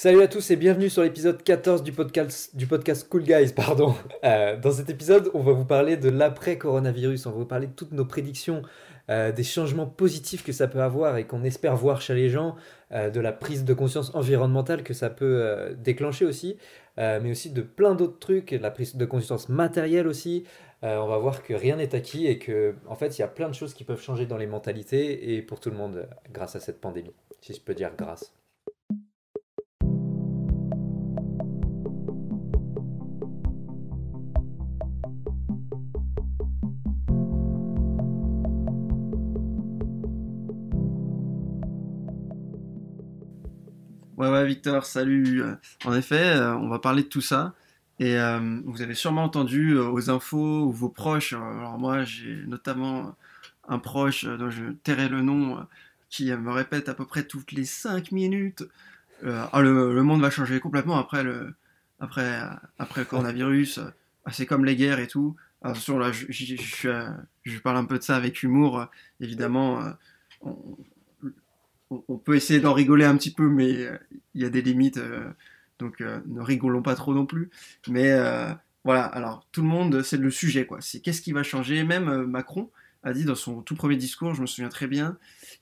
Salut à tous et bienvenue sur l'épisode 14 du podcast Cool Guys, pardon. Dans cet épisode, on va vous parler de l'après-coronavirus, on va vous parler de toutes nos prédictions, des changements positifs que ça peut avoir et qu'on espère voir chez les gens, de la prise de conscience environnementale que ça peut déclencher aussi, mais aussi de plein d'autres trucs, et de la prise de conscience matérielle aussi. On va voir que rien n'est acquis et que, en fait, il y a plein de choses qui peuvent changer dans les mentalités et pour tout le monde grâce à cette pandémie, si je peux dire grâce. Ouais, Victor, salut. En effet, on va parler de tout ça. Et vous avez sûrement entendu aux infos ou vos proches. Alors moi, j'ai notamment un proche dont je tairai le nom qui me répète à peu près toutes les 5 minutes. Le monde va changer complètement après le coronavirus. C'est comme les guerres et tout. Attention, là, je parle un peu de ça avec humour. Évidemment, on, on peut essayer d'en rigoler un petit peu, mais il y a des limites, donc ne rigolons pas trop non plus. Mais voilà, alors tout le monde, c'est le sujet, quoi. C'est qu'est-ce qui va changer. Même Macron a dit dans son tout premier discours, je me souviens très bien,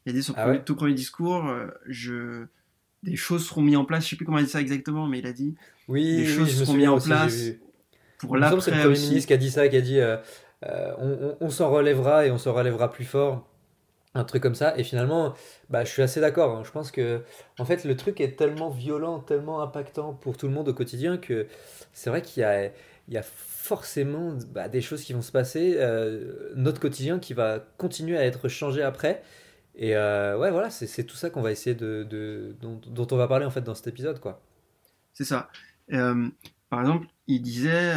il a dit son Ah ouais? tout premier discours, des choses seront mises en place, je sais plus comment il a dit ça exactement, mais il a dit des Oui, oui, choses je me seront mises souviens en aussi, j'ai place vu. pour Il me semble que c'est le l'après Premier ministre aussi. qui a dit ça, qui a dit on s'en relèvera et on s'en relèvera plus fort, un truc comme ça. Et finalement, bah, je suis assez d'accord, hein. Je pense que, en fait, le truc est tellement violent, tellement impactant pour tout le monde au quotidien que c'est vrai qu'il y a forcément bah, des choses qui vont se passer, notre quotidien qui va continuer à être changé après. Et ouais, voilà, c'est tout ça qu'on va essayer dont on va parler en fait dans cet épisode, quoi. C'est ça. Euh, Par exemple, il disait,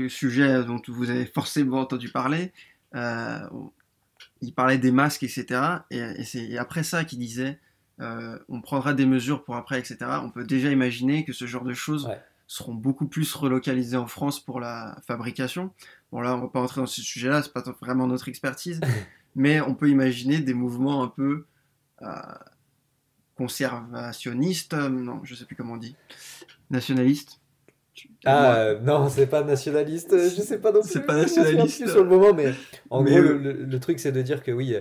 sujet dont vous avez forcément entendu parler, euh, il parlait des masques, etc. Et c'est après ça qu'il disait on prendra des mesures pour après, etc. On peut déjà imaginer que ce genre de choses Ouais. seront beaucoup plus relocalisées en France pour la fabrication. Bon là, on va pas rentrer dans ce sujet-là, c'est pas vraiment notre expertise, mais on peut imaginer des mouvements un peu euh, conservationnistes, non, je sais plus comment on dit, nationalistes. Ah, Moi, non, c'est pas nationaliste, je sais pas non c'est pas plus, je m'en souviens nationaliste, plus sur le moment, mais en mais gros, le truc, c'est de dire que oui,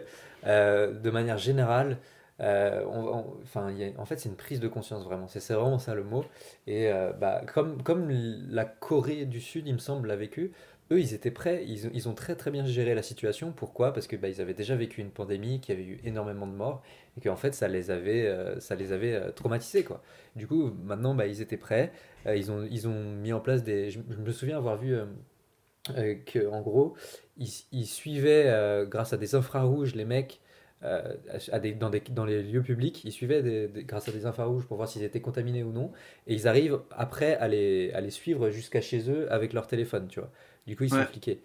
de manière générale, enfin, en fait, c'est une prise de conscience vraiment, c'est vraiment ça le mot. Et bah, comme la Corée du Sud, il me semble, l'a vécu, eux, ils étaient prêts, ils ont très très bien géré la situation. Pourquoi? Parce que bah, ils avaient déjà vécu une pandémie, qui avait eu énormément de morts, et qu'en fait, ça les avait traumatisés, quoi. Du coup, maintenant, bah, ils étaient prêts. Ils ont mis en place des. Je me souviens avoir vu que, en gros, ils suivaient, grâce à des infrarouges, les mecs, dans les lieux publics, ils suivaient grâce à des infrarouges pour voir s'ils étaient contaminés ou non. Et ils arrivent après à les suivre jusqu'à chez eux avec leur téléphone, tu vois. Du coup, ils sont ouais, fliqués.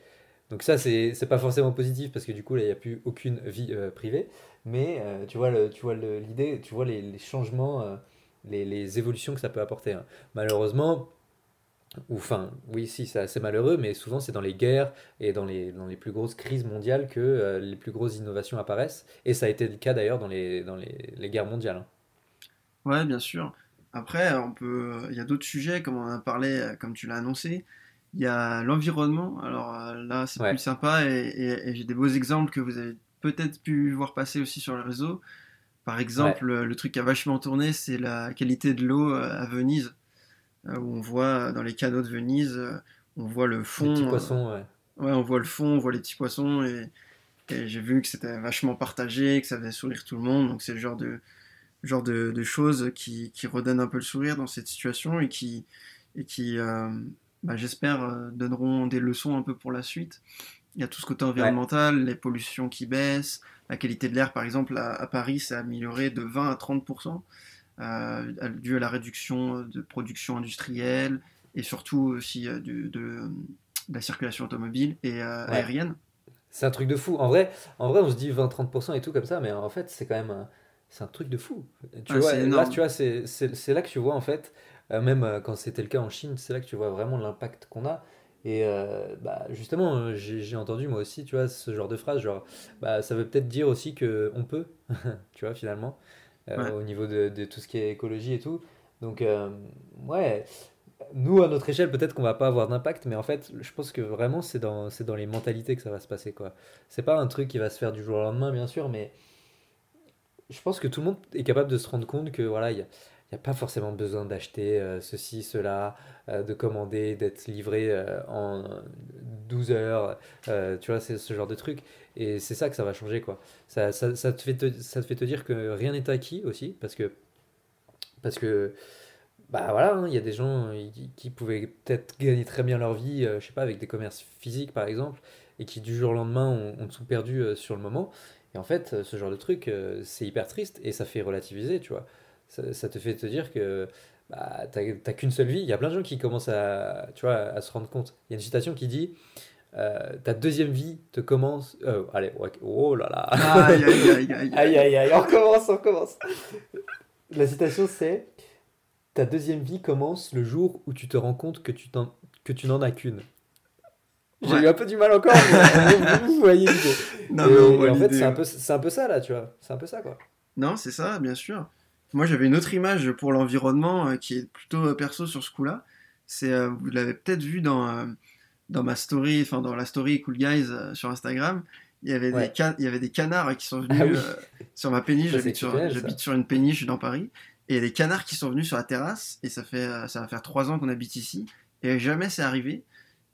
Donc ça, c'est pas forcément positif parce que du coup, là, il n'y a plus aucune vie privée. Mais l'idée, tu vois les changements, les évolutions que ça peut apporter, hein. Malheureusement, ou enfin, oui, si, c'est assez malheureux, mais souvent c'est dans les guerres et dans les plus grosses crises mondiales que les plus grosses innovations apparaissent. Et ça a été le cas d'ailleurs dans les guerres mondiales, hein. ouais, bien sûr. Après, il y a d'autres sujets, comme on en a parlé, comme tu l'as annoncé. Il y a l'environnement. Alors là, c'est plus Ouais, sympa et j'ai des beaux exemples que vous avez peut-être pu voir passer aussi sur les réseaux. Par ouais. exemple, le truc qui a vachement tourné, c'est la qualité de l'eau à Venise, où on voit dans les canaux de Venise, on voit le Les petits fond. poissons, ouais. Ouais, on voit le fond, on voit les petits poissons et j'ai vu que c'était vachement partagé, que ça faisait sourire tout le monde. Donc c'est le genre de choses qui redonnent un peu le sourire dans cette situation et qui bah, j'espère, donneront des leçons un peu pour la suite. Il y a tout ce côté Ouais. environnemental, les pollutions qui baissent, la qualité de l'air, par exemple, à Paris, s'est améliorée de 20 à 30%, dû à la réduction de production industrielle et surtout aussi de la circulation automobile et Ouais. aérienne. C'est un truc de fou. En vrai, on se dit 20-30% et tout comme ça, mais en fait, c'est quand même c'est un truc de fou. Tu Ouais, vois, c'est là, tu énorme. vois, c'est là que tu vois, en fait, même quand c'était le cas en Chine, c'est là que tu vois vraiment l'impact qu'on a. Et bah, justement, j'ai entendu moi aussi, tu vois, ce genre de phrase, genre, bah, ça veut peut-être dire aussi que on peut, tu vois, finalement. Ouais. au niveau de tout ce qui est écologie et tout. Donc, ouais, nous, à notre échelle, peut-être qu'on va pas avoir d'impact, mais en fait, je pense que vraiment, c'est dans les mentalités que ça va se passer, quoi. C'est pas un truc qui va se faire du jour au lendemain, bien sûr, mais je pense que tout le monde est capable de se rendre compte que voilà, il y a pas forcément besoin d'acheter ceci, cela, de commander, d'être livré en 12 heures, tu vois, c'est ce genre de truc. Et c'est ça que ça va changer, quoi. Ça te fait te dire que rien n'est acquis aussi, parce que bah voilà, hein, il y a des gens qui pouvaient peut-être gagner très bien leur vie, je sais pas, avec des commerces physiques par exemple, et qui du jour au lendemain ont tout perdu sur le moment. Et en fait, ce genre de truc, c'est hyper triste et ça fait relativiser, tu vois. Ça te fait te dire que bah, t'as qu'une seule vie. Il y a plein de gens qui commencent à, tu vois, à se rendre compte. Il y a une citation qui dit ta deuxième vie te commence. Allez, ouais, oh là là. Aïe, aïe, aïe, aïe, Aïe aïe. aïe aïe, on recommence, on recommence. La citation c'est ta deuxième vie commence le jour où tu te rends compte que tu n'en as qu'une. J'ai Ouais. eu un peu du mal encore, mais vous voyez l'idée. Non, mais on voit Et en fait, l'idée. Ouais. c'est un peu ça là, tu vois. C'est un peu ça, quoi. Non, c'est ça, bien sûr. Moi, j'avais une autre image pour l'environnement qui est plutôt perso sur ce coup-là. Vous l'avez peut-être vu dans ma story, enfin dans la story Cool Guys sur Instagram. Ouais. Il y avait des canards qui sont Ah venus oui, sur ma péniche. ça c'est exceptionnel, J'habite ça. sur une péniche dans Paris. Et il y a des canards qui sont venus sur la terrasse. Et ça va faire 3 ans qu'on habite ici. Et jamais c'est arrivé.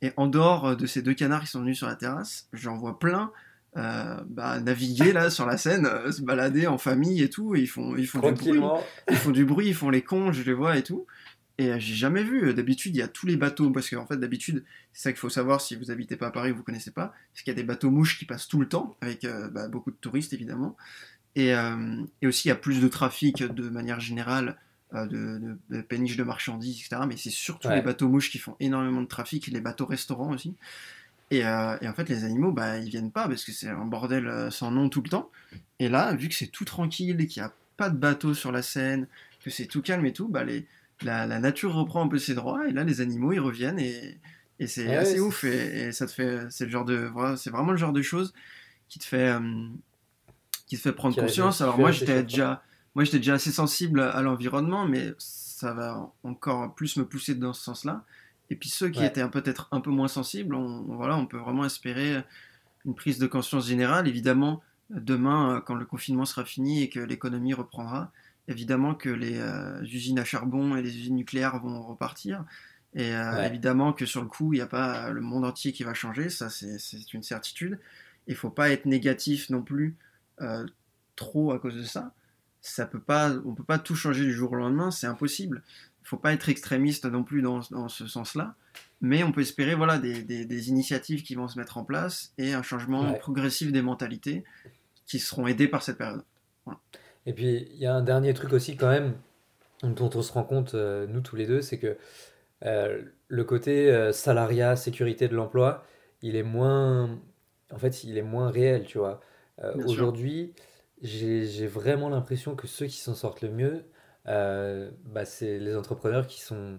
Et en dehors de ces deux canards qui sont venus sur la terrasse, j'en vois plein naviguer là sur la Seine, se balader en famille et tout, et ils font du bruit. Tranquillement. Ils font du bruit, ils font les cons, je les vois et tout. Et j'ai jamais vu. D'habitude, il y a tous les bateaux, parce qu'en fait, d'habitude, c'est ça qu'il faut savoir si vous habitez pas à Paris, vous connaissez pas, c'est qu'il y a des bateaux mouches qui passent tout le temps, avec beaucoup de touristes évidemment. Et aussi, il y a plus de trafic de manière générale, de péniches de marchandises, etc. Mais c'est surtout les Ouais. bateaux mouches qui font énormément de trafic, et les bateaux restaurants aussi. Et en fait, les animaux, bah, ils viennent pas parce que c'est un bordel sans nom tout le temps. Et là, vu que c'est tout tranquille et qu'il n'y a pas de bateau sur la Seine, que c'est tout calme et tout, la nature reprend un peu ses droits. Et là, les animaux, ils reviennent et c'est Ouais, assez ouf. Et ça te fait, c'est le genre de, voilà, c'est vraiment le genre de choses qui te fait, qui te fait prendre conscience. qui Alors fait réfléchir, quoi. moi, j'étais déjà assez sensible à l'environnement, mais ça va encore plus me pousser dans ce sens-là. Et puis ceux qui Ouais. étaient peut-être un peu moins sensibles, voilà, on peut vraiment espérer une prise de conscience générale. Évidemment, demain, quand le confinement sera fini et que l'économie reprendra, évidemment que les usines à charbon et les usines nucléaires vont repartir. Et Ouais. évidemment que sur le coup, il n'y a pas le monde entier qui va changer, ça c'est une certitude. Il ne faut pas être négatif non plus euh, trop à cause de ça. On peut pas tout changer du jour au lendemain, c'est impossible. Il ne faut pas être extrémiste non plus dans ce sens-là. Mais on peut espérer voilà, des initiatives qui vont se mettre en place et un changement Ouais. progressif des mentalités qui seront aidées par cette période. Voilà. Et puis, il y a un dernier truc aussi, quand même, dont on se rend compte, nous tous les deux, c'est que le côté salariat, sécurité de l'emploi, il est moins, en fait, il est moins réel, tu vois. Bien sûr, Aujourd'hui, j'ai vraiment l'impression que ceux qui s'en sortent le mieux, bah, c'est les entrepreneurs qui sont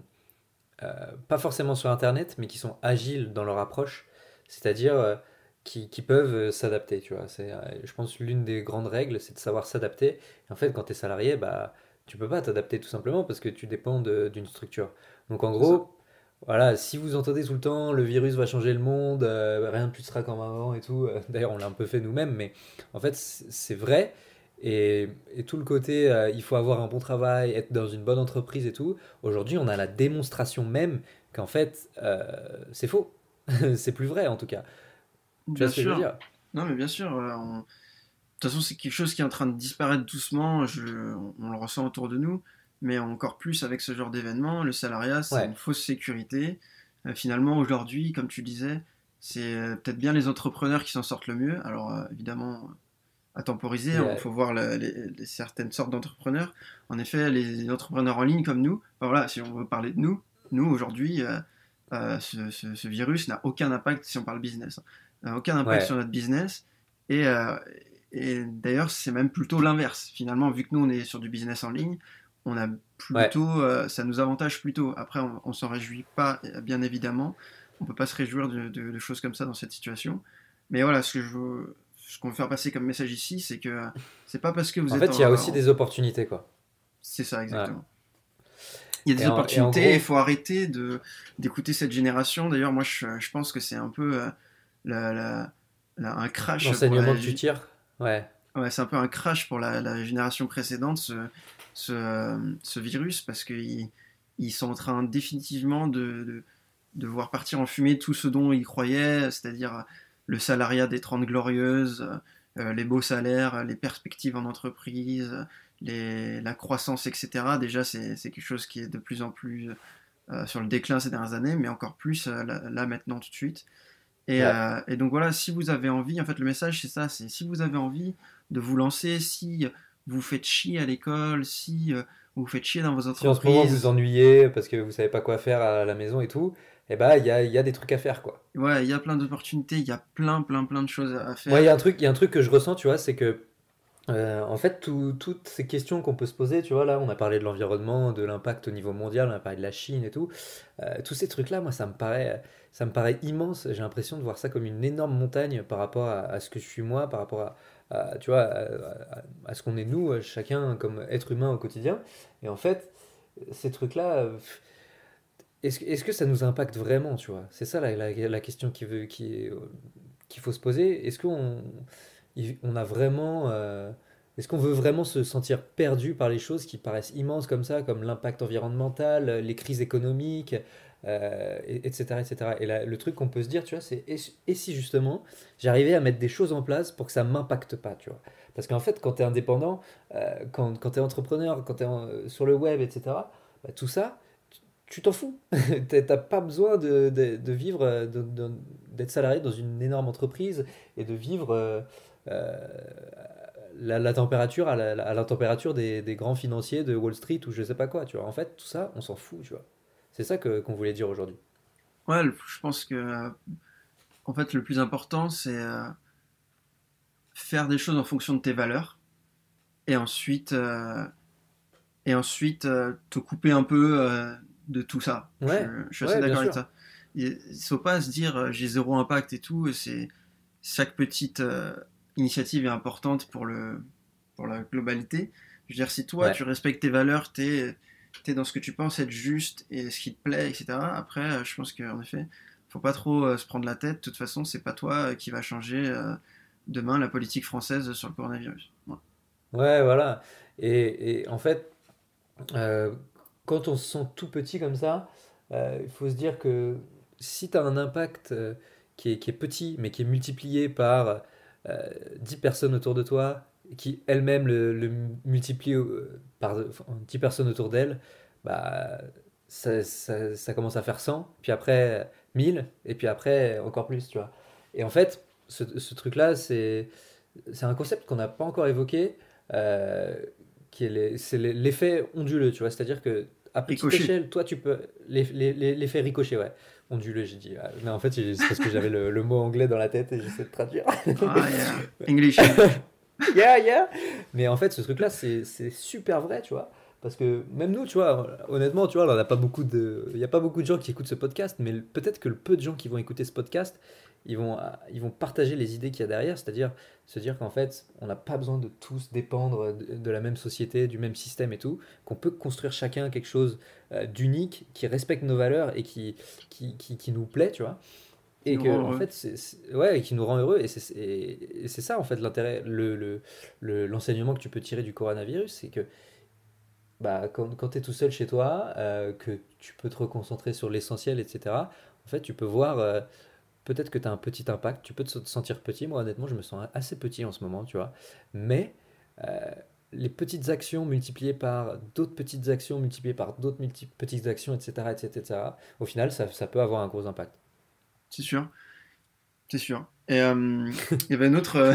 pas forcément sur Internet, mais qui sont agiles dans leur approche, c'est-à-dire qui peuvent s'adapter, tu vois. Je pense, l'une des grandes règles, c'est de savoir s'adapter. Et en fait, quand tu es salarié, bah, tu peux pas t'adapter tout simplement parce que tu dépends d'une structure. Donc en c'est ça. gros, voilà, si vous entendez tout le temps le virus va changer le monde, rien ne plus sera comme avant et tout, d'ailleurs on l'a un peu fait nous-mêmes, mais en fait c'est vrai. Et tout le côté, il faut avoir un bon travail, être dans une bonne entreprise et tout. Aujourd'hui, on a la démonstration même qu'en fait, c'est faux. C'est plus vrai en tout cas. Tu vois Bien ce que je veux sûr. dire? Non, mais bien sûr. De toute façon, c'est quelque chose qui est en train de disparaître doucement. On le ressent autour de nous. Mais encore plus avec ce genre d'événement, le salariat, c'est une Ouais, fausse sécurité. Finalement, aujourd'hui, comme tu disais, c'est peut-être bien les entrepreneurs qui s'en sortent le mieux. Alors, évidemment, à temporiser, il y il a- faut voir les certaines sortes d'entrepreneurs. En effet, les entrepreneurs en ligne comme nous, enfin, voilà, si on veut parler de nous aujourd'hui, ce virus n'a aucun impact si on parle business. Aucun impact sur ouais, notre business. Et, euh, et d'ailleurs, c'est même plutôt l'inverse. Finalement, vu que nous, on est sur du business en ligne, on a ouais. plutôt, ça nous avantage plutôt. Après, on s'en réjouit pas, bien évidemment. On peut pas se réjouir de choses comme ça dans cette situation. Mais voilà, ce qu'on veut faire passer comme message ici, c'est que c'est pas parce que vous En êtes fait, il y a aussi des opportunités, quoi. C'est ça, Ouais. exactement. Il y a des Et en opportunités, il gros, faut arrêter d'écouter cette génération. D'ailleurs, moi, je pense que c'est un peu la, la- un crash pour l'enseignement que tu tires, ouais. ouais, c'est un peu un crash pour la génération précédente, ce virus, parce ils sont en train définitivement de voir partir en fumée tout ce dont ils croyaient, c'est-à-dire le salariat des 30 glorieuses, les beaux salaires, les perspectives en entreprise, la croissance, etc. Déjà, c'est quelque chose qui est de plus en plus sur le déclin ces dernières années, mais encore plus là maintenant tout de suite. Ouais. Et donc voilà, si vous avez envie, en fait le message c'est ça, c'est si vous avez envie de vous lancer, si vous faites chier à l'école, si vous faites chier dans vos Si en ce moment vous entreprises, ennuyez parce que vous savez pas quoi faire à la maison et tout, eh ben il y a des trucs à faire, quoi. ouais, il y a plein d'opportunités, il y a plein de choses à Moi, faire. il y a un truc que je ressens, tu vois, c'est que en fait, toutes ces questions qu'on peut se poser, tu vois, là, on a parlé de l'environnement, de l'impact au niveau mondial, on a parlé de la Chine et tout. Tous ces trucs-là, moi, ça me paraît immense. J'ai l'impression de voir ça comme une énorme montagne par rapport à ce que je suis moi, par rapport tu vois, à ce qu'on est nous, chacun comme être humain au quotidien. Et en fait, ces trucs-là, est-ce que ça nous impacte vraiment, tu vois? C'est ça la question qu'il faut se poser. On a vraiment, est-ce qu'on veut vraiment se sentir perdu par les choses qui paraissent immenses comme ça, comme l'impact environnemental, les crises économiques, etc., etc. Et là, le truc qu'on peut se dire, tu vois, c'est et si justement j'arrivais à mettre des choses en place pour que ça m'impacte pas, tu vois? Parce qu'en fait, quand tu es indépendant, quand tu es entrepreneur, quand tu es sur le web, etc., bah, tout ça, tu t'en fous. T'as pas besoin de vivre, d'être salarié dans une énorme entreprise et de vivre euh, la température à la température des grands financiers de Wall Street ou je sais pas quoi, tu vois. En fait, tout ça, on s'en fout, tu vois. C'est ça qu'on voulait dire aujourd'hui. Ouais, je pense que en fait le plus important c'est faire des choses en fonction de tes valeurs et ensuite te couper un peu de tout ça. Ouais, Je suis assez ouais, bien d'accord avec sûr. ça. Il ne faut pas se dire j'ai zéro impact et tout. Chaque petite initiative est importante pour la globalité. Je veux dire, si toi Ouais. tu respectes tes valeurs, t'es dans ce que tu penses être juste et ce qui te plaît, etc. Après, je pense qu'en effet, faut pas trop se prendre la tête. De toute façon, c'est pas toi qui va changer demain la politique française sur le coronavirus. Ouais. Ouais, voilà. Et en fait, euh, quand on se sent tout petit comme ça, il faut se dire que si tu as un impact qui est petit, mais qui est multiplié par 10 personnes autour de toi, qui elles-mêmes le multiplient par enfin, 10 personnes autour d'elles, bah, ça commence à faire 100, puis après 1000, et puis après encore plus, tu vois. Et en fait, ce truc-là, c'est un concept qu'on n'a pas encore évoqué, euh, c'est l'effet onduleux, tu vois. C'est-à-dire que à petite Ricochet. échelle, toi, tu peux. L'effet ricochet, ouais. Onduleux, j'ai dit. Ah, mais en fait, c'est parce que j'avais le mot anglais dans la tête et j'essaie de traduire. Ah, yeah. English. Yeah, yeah! Mais en fait, ce truc-là, c'est super vrai, tu vois. Parce que même nous, tu vois, honnêtement, tu vois, on a pas beaucoup il n'y a pas beaucoup de gens qui écoutent ce podcast, mais peut-être que le peu de gens qui vont écouter ce podcast, ils vont partager les idées qu'il y a derrière, c'est-à-dire se dire qu'en fait, on n'a pas besoin de tous dépendre de la même société, du même système et tout, qu'on peut construire chacun quelque chose d'unique, qui respecte nos valeurs et qui nous plaît, tu vois. Qui Et nous que, rend en heureux. fait, ouais, et qui nous rend heureux. Et c'est ça, en fait, l'intérêt, l'enseignement que tu peux tirer du coronavirus, c'est que bah, quand tu es tout seul chez toi, que tu peux te reconcentrer sur l'essentiel, etc., en fait, tu peux voir, peut-être que tu as un petit impact, tu peux te sentir petit. Moi, honnêtement, je me sens assez petit en ce moment, tu vois. Mais euh, les petites actions multipliées par d'autres petites actions, multipliées par d'autres petites actions, etc., etc., etc., au final, ça peut avoir un gros impact. C'est sûr. C'est sûr. Et il y avait une autre,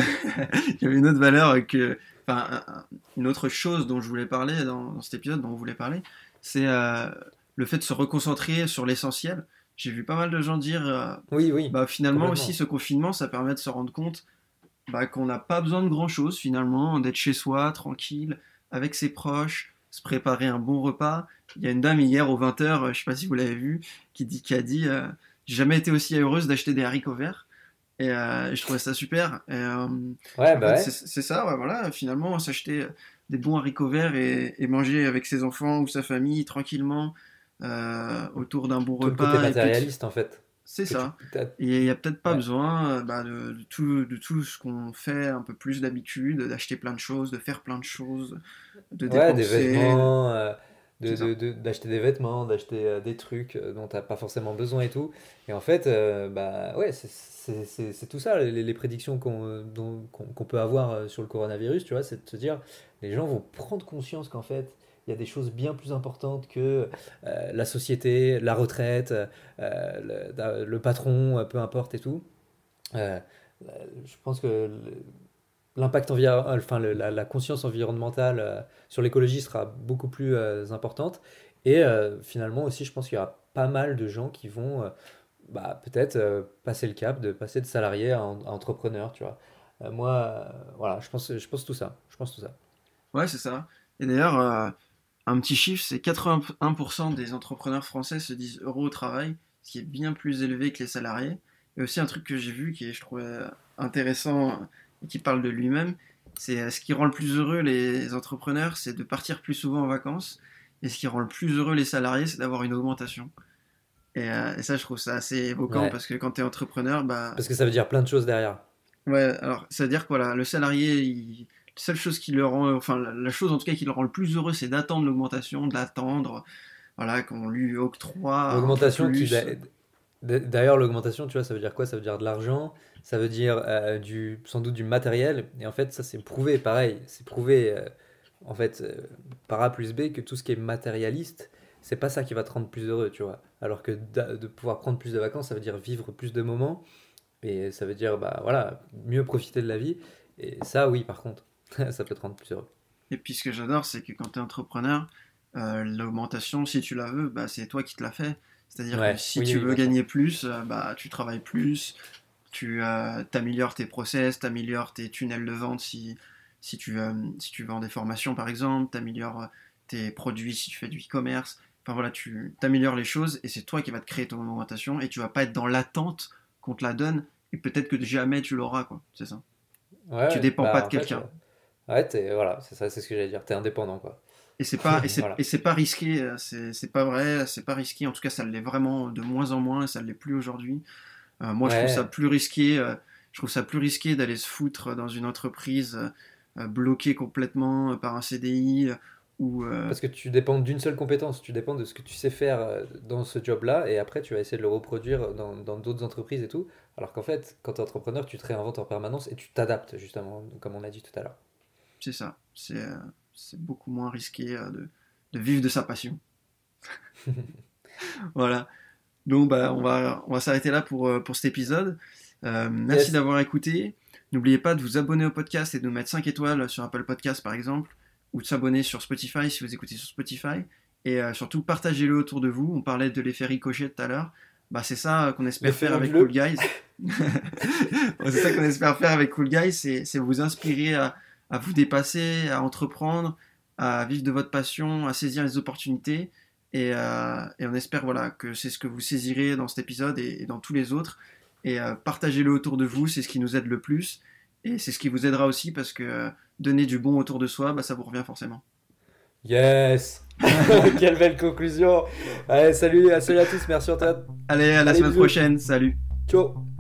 il y avait une autre valeur enfin, une autre chose dont je voulais parler dans cet épisode dont on voulait parler, c'est le fait de se reconcentrer sur l'essentiel. J'ai vu pas mal de gens dire, Oui, oui, bah finalement aussi complètement. ce confinement, ça permet de se rendre compte bah, qu'on n'a pas besoin de grand chose finalement, d'être chez soi, tranquille, avec ses proches, se préparer un bon repas. Il y a une dame hier aux 20h, je sais pas si vous l'avez vu, qui a dit, j'ai jamais été aussi heureuse d'acheter des haricots verts. Et je trouvais ça super. Ouais, En bah fait, ouais. c'est ça, ouais, voilà. Finalement, s'acheter des bons haricots verts et manger avec ses enfants ou sa famille tranquillement autour d'un bon Tout le côté repas. Et puis, matérialiste, en fait. c'est Que tu... ça. Et il n'y a peut-être pas Ouais. besoin de tout ce qu'on fait un peu plus d'habitude, d'acheter plein de choses, de faire plein de choses, de Ouais, des dépenser. vêtements, C'est ça. d'acheter des vêtements, d'acheter des trucs dont t'as pas forcément besoin et tout. Et en fait, bah ouais, c'est tout ça, les prédictions qu'on peut avoir sur le coronavirus, tu vois, c'est de se dire, les gens vont prendre conscience qu'en fait, il y a des choses bien plus importantes que la société, la retraite, le patron, peu importe et tout. Euh, je pense que la conscience environnementale sur l'écologie sera beaucoup plus importante. Et finalement aussi, je pense qu'il y aura pas mal de gens qui vont bah, peut-être passer le cap de passer de salarié à entrepreneur, tu vois. Moi, voilà, je pense tout ça. Je pense tout ça. Ouais, c'est ça. Et d'ailleurs, un petit chiffre, c'est 81% des entrepreneurs français se disent heureux au travail, ce qui est bien plus élevé que les salariés. Et aussi un truc que j'ai vu qui est, je trouvais intéressant et qui parle de lui-même, c'est ce qui rend le plus heureux les entrepreneurs, c'est de partir plus souvent en vacances. Et ce qui rend le plus heureux les salariés, c'est d'avoir une augmentation. Et ça, je trouve ça assez évoquant Ouais. parce que quand tu es entrepreneur, bah, Parce que ça veut dire plein de choses derrière. ouais, alors, c'est-à-dire que voilà, le salarié, la seule chose qui le rend, enfin, la chose en tout cas qui le rend le plus heureux, c'est d'attendre l'augmentation, de l'attendre, voilà, qu'on lui octroie un peu L'augmentation plus. D'ailleurs, l'augmentation, tu vois, ça veut dire quoi? Ça veut dire de l'argent, ça veut dire sans doute du matériel. Et en fait, ça, c'est prouvé, pareil. C'est prouvé, en fait, par A plus B, que tout ce qui est matérialiste, c'est pas ça qui va te rendre plus heureux, tu vois. Alors que de pouvoir prendre plus de vacances, ça veut dire vivre plus de moments. Et ça veut dire, bah voilà, mieux profiter de la vie. Et ça, oui, par contre, ça peut te rendre plus heureux. Et puis ce que j'adore, c'est que quand tu es entrepreneur, l'augmentation, si tu la veux, bah, c'est toi qui te la fais. C'est-à-dire que Ouais, si oui, tu oui, veux bien sûr. gagner plus, bah, tu travailles plus, tu améliores tes process, tu améliores tes tunnels de vente si tu vends des formations par exemple, tu améliores tes produits si tu fais du e-commerce. Enfin voilà, tu améliores les choses et c'est toi qui vas te créer ton augmentation et tu vas pas être dans l'attente qu'on te la donne et peut-être que jamais tu l'auras quoi, c'est ça. Ouais, Tu ouais, dépends pas bah de en fait, quelqu'un. ouais, voilà, c'est ça, c'est ce que j'allais dire. T'es indépendant, quoi. Et Voilà. c'est pas risqué, c'est pas vrai, c'est pas risqué. En tout cas, ça l'est vraiment de moins en moins et ça l'est plus aujourd'hui. Moi, je trouve ça Ouais, plus risqué. Je trouve ça plus risqué d'aller se foutre dans une entreprise bloquée complètement par un CDI ou parce que tu dépends d'une seule compétence, tu dépends de ce que tu sais faire dans ce job-là, et après tu vas essayer de le reproduire dans d'autres entreprises et tout. Alors qu'en fait, quand tu es entrepreneur, tu te réinventes en permanence et tu t'adaptes, justement, comme on a dit tout à l'heure. c'est ça. C'est beaucoup moins risqué de vivre de sa passion. Voilà. Donc, bah, on va s'arrêter là pour cet épisode. Merci Yes, d'avoir écouté. N'oubliez pas de vous abonner au podcast et de nous mettre 5 étoiles sur Apple Podcast, par exemple, ou de s'abonner sur Spotify si vous écoutez sur Spotify. Et surtout, partagez-le autour de vous. On parlait de l'effet ricochet tout à l'heure. Bah, c'est ça qu'on espère l'effet faire avec Cool onduleux. Guys. C'est ça qu'on espère faire avec Cool Guys, c'est vous inspirer à vous dépasser, à entreprendre, à vivre de votre passion, à saisir les opportunités. Et on espère voilà, que c'est ce que vous saisirez dans cet épisode et dans tous les autres. Et partagez-le autour de vous, c'est ce qui nous aide le plus. Et c'est ce qui vous aidera aussi parce que donner du bon autour de soi, bah, ça vous revient forcément. Yes! Quelle belle conclusion! Allez, salut, salut à tous, merci Antoine. Allez, à la Allez, semaine bisous! prochaine, salut! Ciao!